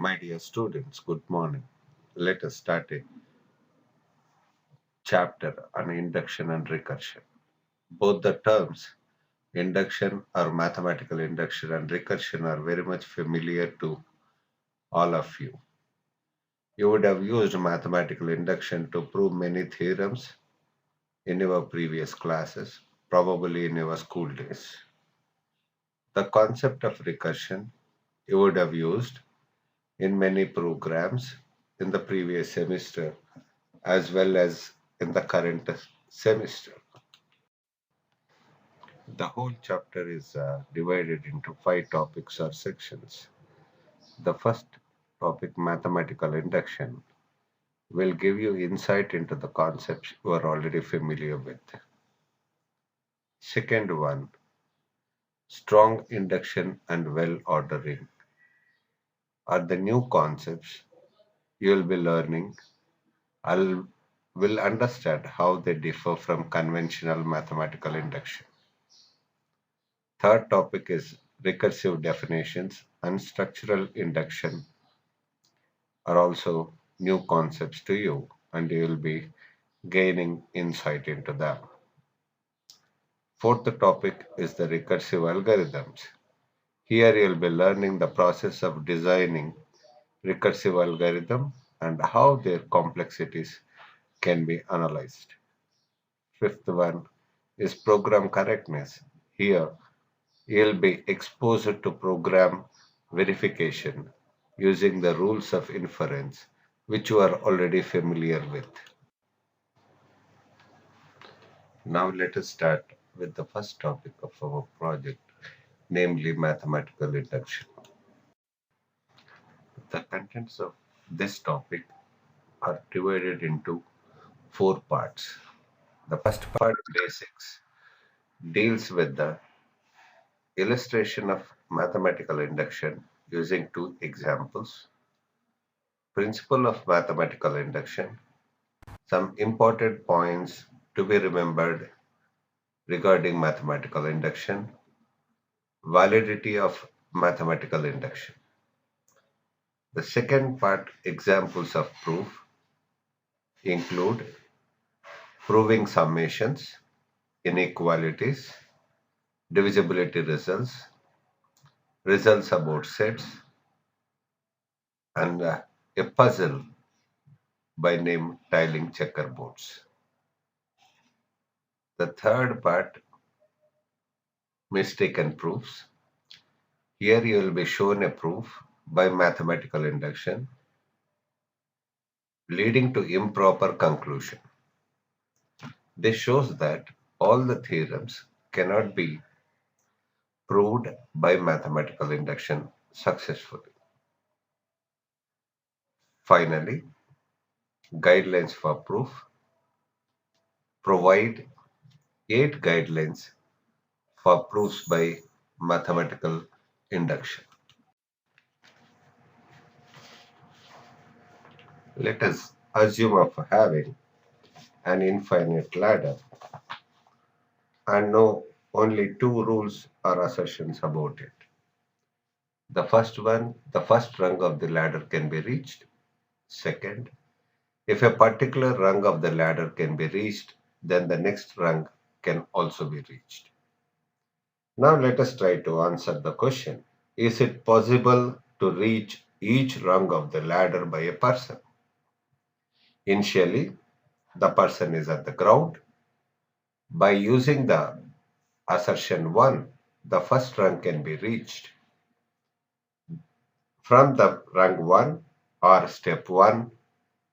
My dear students, good morning. Let us start a chapter on induction and recursion. Both the terms, induction or mathematical induction and recursion, are very much familiar to all of you. You would have used mathematical induction to prove many theorems in your previous classes, probably in your school days. The concept of recursion you would have used in many programs in the previous semester as well as in the current semester. The whole chapter is divided into five topics or sections. The first topic, mathematical induction, will give you insight into the concepts you are already familiar with. Second one, strong induction and well ordering, are the new concepts you will be learning. I'll will understand how they differ from conventional mathematical induction. Third topic is recursive definitions and structural induction are also new concepts to you, and you will be gaining insight into them. Fourth topic is the recursive algorithms. Here you will be learning the process of designing recursive algorithm and how their complexities can be analyzed. Fifth one is program correctness. Here you'll be exposed to program verification using the rules of inference, which you are already familiar with. Now let us start with the first topic of our project, namely mathematical induction. The contents of this topic are divided into four parts. The first part, basics, deals with the illustration of mathematical induction using two examples. Principle of mathematical induction, some important points to be remembered regarding mathematical induction, validity of mathematical induction. The second part, examples of proof, include proving summations, inequalities, divisibility results, results about sets, and a puzzle by name tiling checkerboards. The third part, mistaken proofs. Here you will be shown a proof by mathematical induction leading to improper conclusion. This shows that all the theorems cannot be proved by mathematical induction successfully. Finally, guidelines for proof, provide 8 guidelines for proofs by mathematical induction. Let us assume of having an infinite ladder and know only two rules or assertions about it. The first one, the first rung of the ladder can be reached. Second, if a particular rung of the ladder can be reached, then the next rung can also be reached. Now let us try to answer the question. Is it possible to reach each rung of the ladder by a person? Initially, the person is at the ground. By using the assertion 1, the first rung can be reached. From the rung 1 or step 1,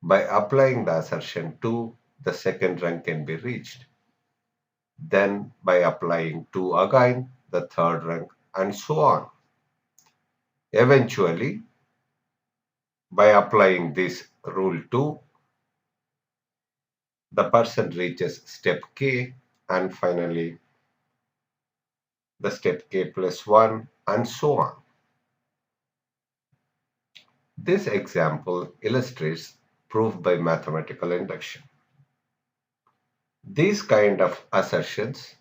by applying the assertion 2, the second rung can be reached. Then by applying 2 again, the third rung, and so on. Eventually, by applying this rule 2, the person reaches step k, and finally the step k plus 1, and so on. This example illustrates proof by mathematical induction. These kind of assertions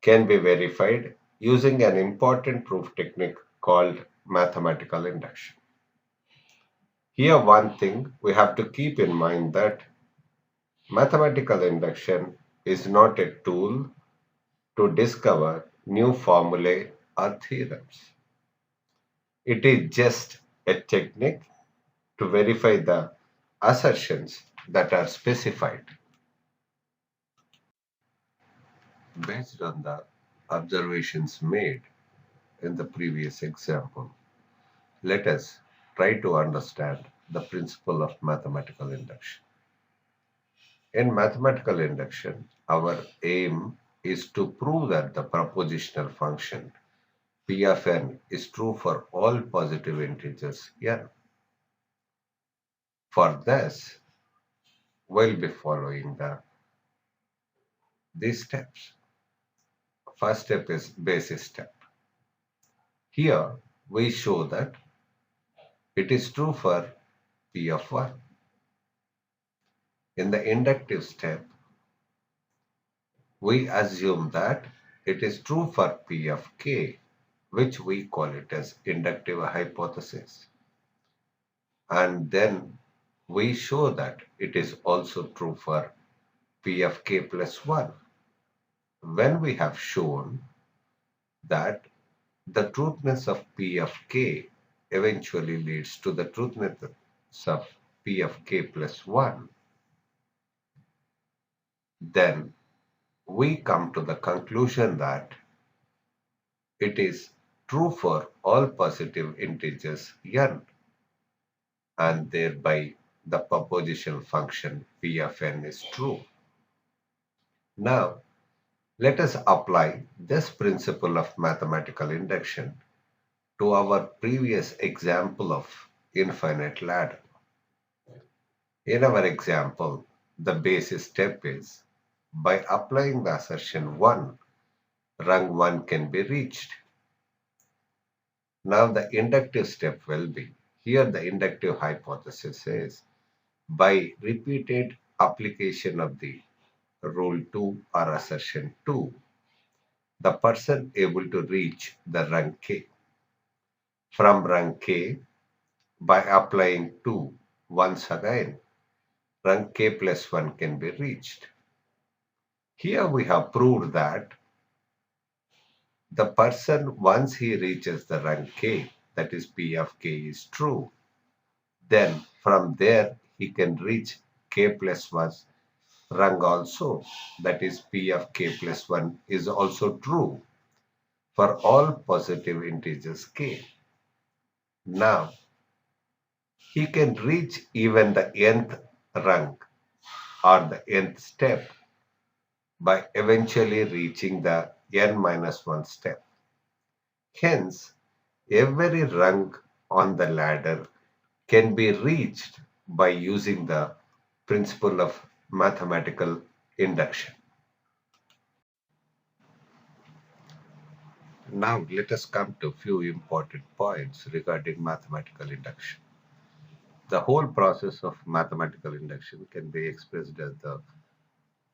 can be verified using an important proof technique called mathematical induction. Here, one thing we have to keep in mind that mathematical induction is not a tool to discover new formulae or theorems. It is just a technique to verify the assertions that are specified. Based on the observations made in the previous example, let us try to understand the principle of mathematical induction. In mathematical induction, our aim is to prove that the propositional function P of n is true for all positive integers n. For this, we'll be following these steps. First step is basis step. Here, we show that it is true for P of 1. In the inductive step, we assume that it is true for P of k, which we call it as inductive hypothesis. And then we show that it is also true for P of k plus 1. When we have shown that the truthness of P of k eventually leads to the truthness of P of k plus 1, then we come to the conclusion that it is true for all positive integers n, and thereby the propositional function P of n is true. Now, let us apply this principle of mathematical induction to our previous example of infinite ladder. In our example, the basis step is by applying the assertion 1, rung 1 can be reached. Now the inductive step will be, here the inductive hypothesis is, by repeated application of the rule 2 or assertion 2, the person able to reach the rung k. From rung k, by applying 2 once again, rung k plus 1 can be reached. Here we have proved that the person, once he reaches the rung k, that is P of k is true, then from there he can reach k plus 1 rung also, that is P of k plus 1 is also true for all positive integers k. Now he can reach even the nth rung or the nth step by eventually reaching the n minus 1 step. Hence, every rung on the ladder can be reached by using the principle of mathematical induction. Now let us come to a few important points regarding mathematical induction. The whole process of mathematical induction can be expressed as the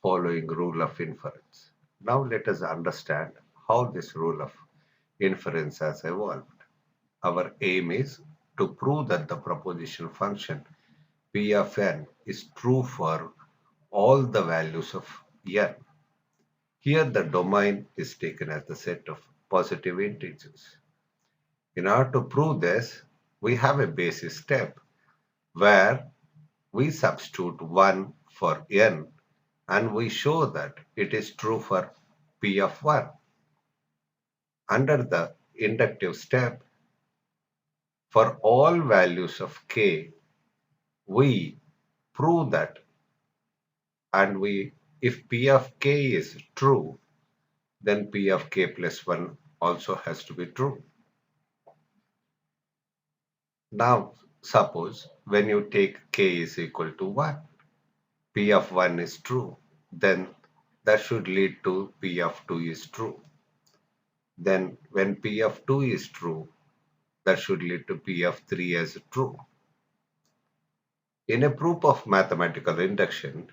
following rule of inference. Now let us understand how this rule of inference has evolved. Our aim is to prove that the propositional function P of n is true for all the values of n. Here the domain is taken as the set of positive integers. In order to prove this, we have a basis step where we substitute 1 for n and we show that it is true for P of 1. Under the inductive step, for all values of k, we prove that, and if P of k is true, then P of k plus 1 also has to be true. Now, suppose when you take k is equal to 1, P of 1 is true, then that should lead to P of 2 is true. Then when P of 2 is true, that should lead to P of 3 as true. In a proof of mathematical induction,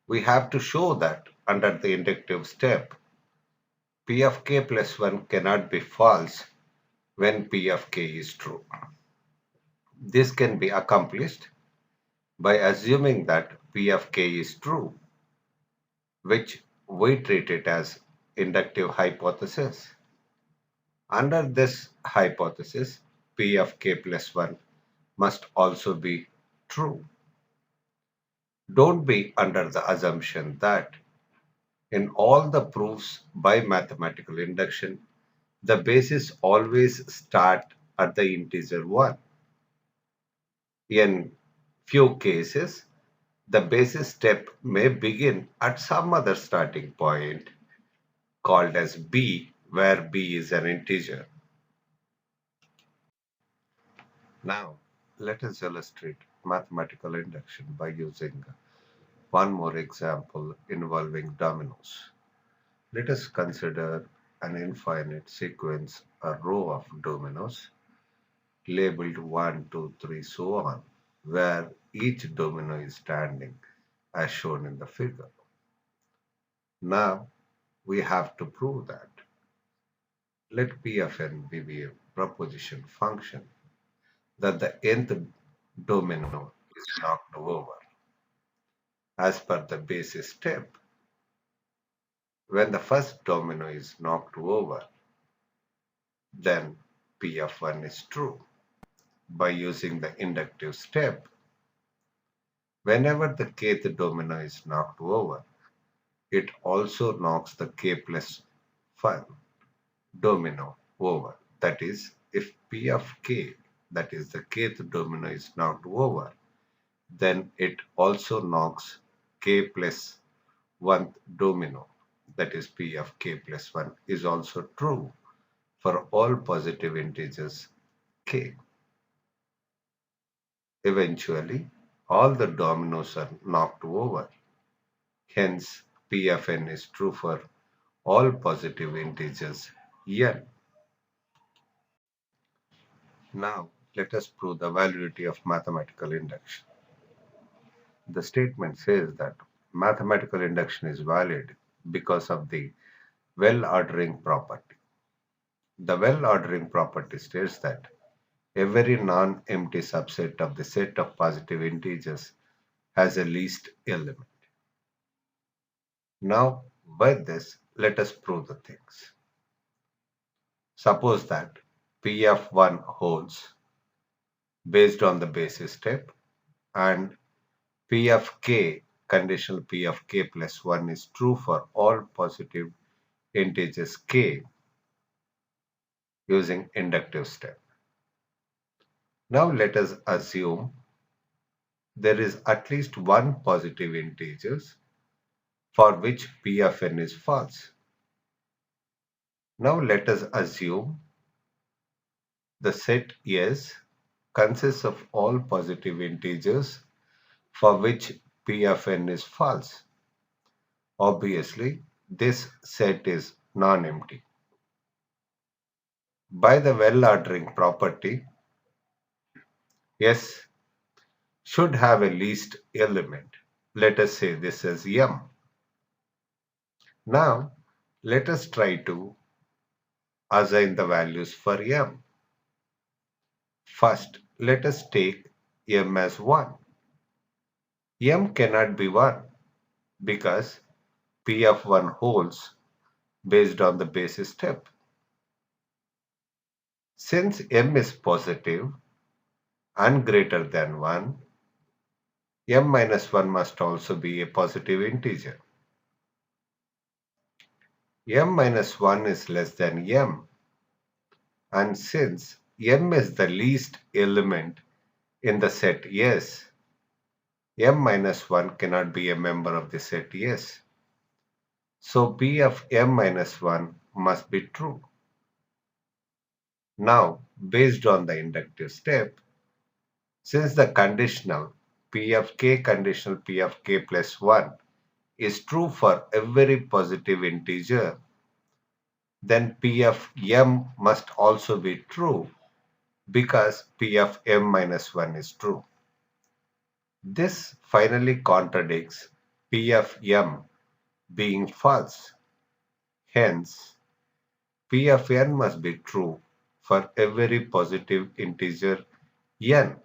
we have to show that under the inductive step, P of k plus 1 cannot be false when P of k is true. This can be accomplished by assuming that P of k is true, which we treat it as inductive hypothesis. Under this hypothesis, P of k plus 1 must also be true. Don't be under the assumption that in all the proofs by mathematical induction, the bases always start at the integer 1. In few cases, the basis step may begin at some other starting point called as b, where b is an integer. Now, let us illustrate mathematical induction by using one more example involving dominoes. Let us consider an infinite sequence, a row of dominoes labeled 1, 2, 3, so on, where each domino is standing as shown in the figure. Now we have to prove that. Let P of n be a proposition function that the nth domino is knocked over as per the basis step. When the first domino is knocked over, then P of 1 is true. By using the inductive step, whenever the kth domino is knocked over, it also knocks the k plus 1 domino over. That is, if P of k, that is the kth domino is knocked over, then it also knocks k plus 1th domino, that is P of k plus 1, is also true for all positive integers k. Eventually, all the dominoes are knocked over. Hence, P of n is true for all positive integers n. Now, let us prove the validity of mathematical induction. The statement says that mathematical induction is valid because of the well-ordering property. The well-ordering property states that every non-empty subset of the set of positive integers has a least element. Now, by this, let us prove the things. Suppose that P of 1 holds based on the basis step and P of k, conditional P of k plus 1 is true for all positive integers k using inductive step. Now let us assume there is at least one positive integer for which P of n is false. Now let us assume the set S consists of all positive integers for which P of n is false. Obviously, this set is non-empty. By the well-ordering property, S should have a least element. Let us say this is M. Now, let us try to assign the values for M. First, let us take M as 1. M cannot be 1 because P of 1 holds based on the basis step. Since M is positive and greater than 1, M minus 1 must also be a positive integer. M minus 1 is less than M, and since M is the least element in the set S, M minus 1 cannot be a member of the set S. So P of M minus 1 must be true. Now, based on the inductive step, since the conditional P of k conditional P of k plus 1 is true for every positive integer, then P of M must also be true because P of M minus 1 is true. This finally contradicts P of M being false. Hence, P of n must be true for every positive integer n.